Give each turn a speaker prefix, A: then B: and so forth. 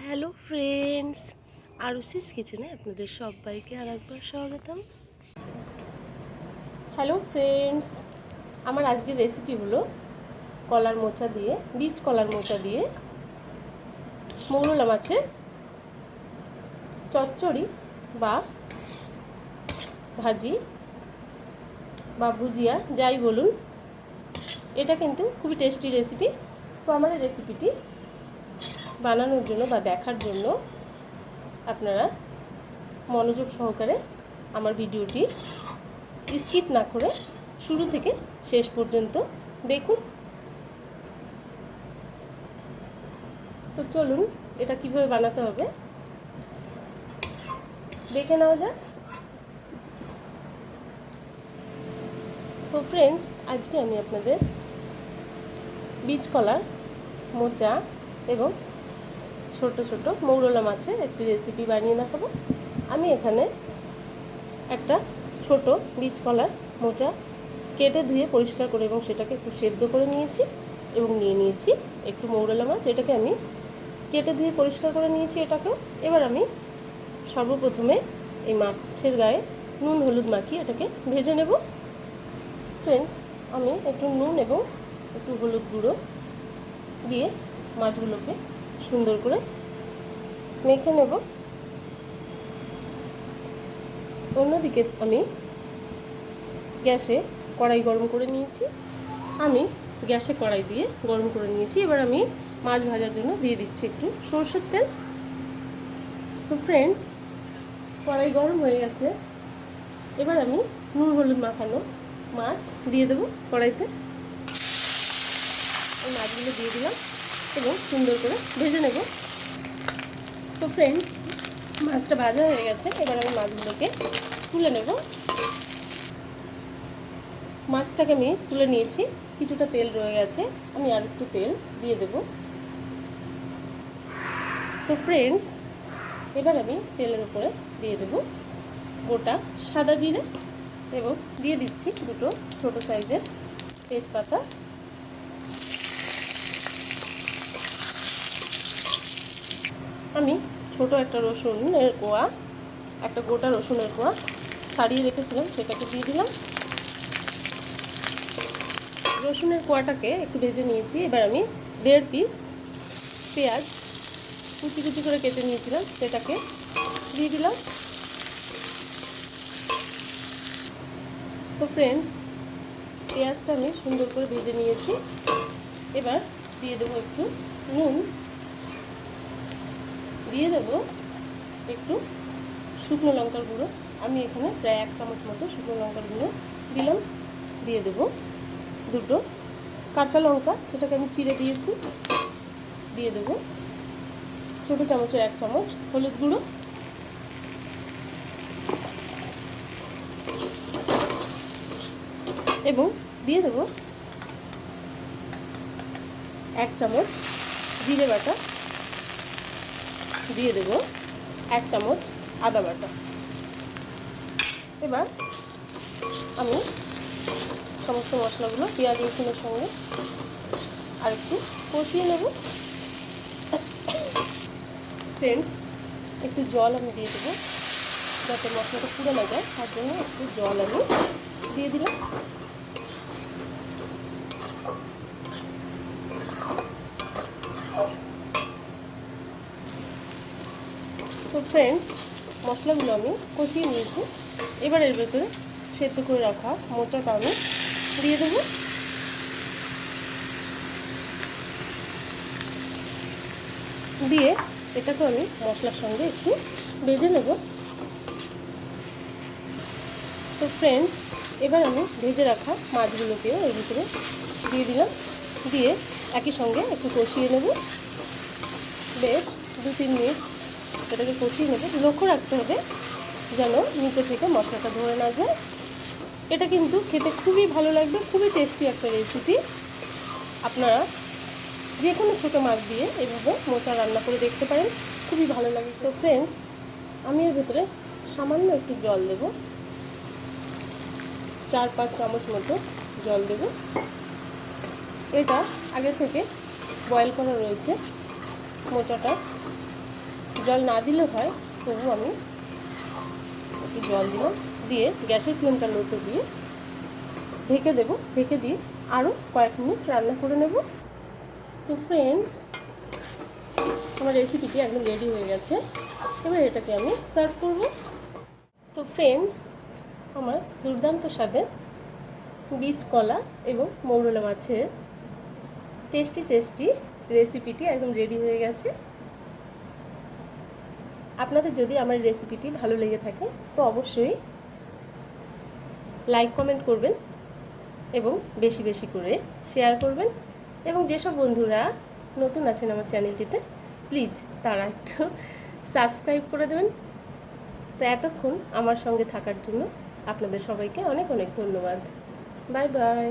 A: Hello friends, আরুষিস কিচেনে আপনাদের সবাইকে আর একবার স্বাগতম। হ্যালো ফ্রেন্ডস, আমার আজকের রেসিপি হলো কলার মোচা দিয়ে, বীজ কলার মোচা দিয়ে মৌরলা মাছের চচ্চড়ি বা ভাজি বা ভুজিয়া যাই বলুন, এটা কিন্তু খুবই টেস্টি রেসিপি। তো আমার এই রেসিপিটি বানানোর জন্য বা দেখার জন্য আপনারা মনোযোগ সহকারে আমার ভিডিওটি স্কিপ না করে শুরু থেকে শেষ পর্যন্ত দেখুন। তো চলুন এটা কিভাবে বানাতে হবে দেখে নেওয়া যাক। তো ফ্রেন্ডস, আজকে আমি আপনাদের বীজ কলার মোচা এবং ছোট ছোট মৌরলা মাছের একটি রেসিপি বানিয়ে দেখাবো। আমি এখানে একটা ছোট বীজ কলার মোচা কেটে ধুয়ে পরিষ্কার করে এবং সেটাকে একটু সেদ্ধ করে নিয়েছি এবং নিয়ে নিয়েছি একটু মৌরলা মাছ, এটাকে আমি কেটে ধুয়ে পরিষ্কার করে নিয়েছি। এটাকেও এবার আমি সর্বপ্রথমে এই মাছের গায়ে নুন হলুদ মাখিয়ে এটাকে ভেজে নেব। ফ্রেন্ডস, আমি একটু নুন এবং একটু হলুদ গুঁড়ো দিয়ে মাছগুলোকে সুন্দর করে মেখে নেব। অন্যদিকে আমি গ্যাসে কড়াই গরম করে নিয়েছি। আমি গ্যাসে কড়াই দিয়ে গরম করে নিয়েছি। এবার আমি মাছ ভাজার জন্য দিয়ে দিচ্ছি একটু সরষের তেল। তো ফ্রেন্ডস, কড়াই গরম হয়ে গেছে। এবার আমি নুন হলুদ মাখানো মাছ দিয়ে দেবো কড়াইতে। এই মাছগুলো দিয়ে দিলাম এবং সুন্দর করে ভেজে নেব। তো ফ্রেন্ডস, মাছটা ভাজা হয়ে গেছে। এবার আমি মাছগুলোকে তুলে নেব। মাছটাকে আমি তুলে নিয়েছি, কিছুটা তেল রয়ে গেছে, আমি আর একটু তেল দিয়ে দেব। তো ফ্রেন্ডস, এবার আমি তেলের উপরে দিয়ে দেব গোটা সাদা জিরে এবং দিয়ে দিচ্ছি দুটো ছোট সাইজের তেজপাতা। আমি ছোট একটা রসুনের কোয়া, একটা গোটা রসুনের কোয়া ছাড়িয়ে রেখেছিলাম, সেটাকে দিয়ে দিলাম। রসুনের কোয়াটাকে একটু ভেজে নিয়েছি। এবার আমি 1.5 পিস পেঁয়াজ কুচি কুচি করে কেটে নিয়েছিলাম, সেটাকে দিয়ে দিলাম। তো ফ্রেন্ডস, পেঁয়াজটা আমি সুন্দর করে ভেজে নিয়েছি। এবার দিয়ে দেবো একটু নুন, দিয়ে দেবো একটু শুকনো লঙ্কার গুঁড়ো। আমি এখানে প্রায় 1 চামচ মতো শুকনো লঙ্কার গুঁড়ো দিলাম। দিয়ে দেবো দুটো কাঁচা লঙ্কা, সেটাকে আমি চিড়ে দিয়েছি। দিয়ে দেবো ছোটো চামচের 1 চামচ হলুদ গুঁড়ো এবং দিয়ে দেবো 1 চামচ জিরে বাটা, দিয়ে দেবো 1 চামচ আদা বাটা। এবার আমি সমস্ত মশলাগুলো পেঁয়াজ রসুনের সঙ্গে আর একটু কষিয়ে নেব। ফ্রেন্ডস, একটু জল আমি দিয়ে দেবো যাতে মশলাটা পুড়ে না যায়, তার জন্য একটু জল আমি দিয়ে দিলাম। তো ফ্রেন্ডস, মশলাগুলো আমি কষিয়ে নিয়েছি। এবার এর ভেতরে সেদ্ধ করে রাখা মোচাটা আমি দিয়ে দেবো। দিয়ে এটাকে আমি মশলার সঙ্গে একটু ভেজে নেব। তো ফ্রেন্ডস, এবার আমি ভেজে রাখা মাছগুলোকেও এর ভিতরে দিয়ে দিলাম। দিয়ে একই সঙ্গে একটু কষিয়ে নেব। বেশ 2-3 মিনিট এটাকে কষিয়ে নেব। লক্ষ্য রাখতে হবে যেন নিচে থেকে মশলাটা ধরে না যায়। এটা কিন্তু খেতে খুবই ভালো লাগবে, খুবই টেস্টি একটা রেসিপি। আপনারা যে কোনো ছোটো মাছ দিয়ে এভাবে মোচা রান্না করে দেখতে পারেন, খুবই ভালো লাগে। তো ফ্রেন্ডস, আমি এর ভেতরে সামান্য একটু জল দেব, 4-5 চামচ মতো জল দেব। এটা আগে থেকে বয়েল করা রয়েছে মোচাটা, জল না দিলে হয়, তবু আমি একটু জল দিলাম, দিয়ে গ্যাসের ফ্লেমটা লোতে দিয়ে ঢেকে দেবো। ঢেকে দিয়ে আরও কয়েক মিনিট রান্না করে নেব। তো ফ্রেন্ডস, আমার রেসিপিটি একদম রেডি হয়ে গেছে। এবার এটাকে আমি সার্ভ করব। তো ফ্রেন্ডস, আমার দুর্দান্ত স্বাদের বীজ কলা এবং মৌরলা মাছের টেস্টি রেসিপিটি একদম রেডি হয়ে গেছে। আপনাদের যদি আমার রেসিপিটি ভালো লেগে থাকে তো অবশ্যই লাইক কমেন্ট করবেন এবং বেশি বেশি করে শেয়ার করবেন। এবং যেসব বন্ধুরা নতুন আছেন আমার চ্যানেলটিতে, প্লিজ তারা একটু সাবস্ক্রাইব করে দেবেন। তো এতক্ষণ আমার সঙ্গে থাকার জন্য আপনাদের সবাইকে অনেক অনেক ধন্যবাদ। Bye bye.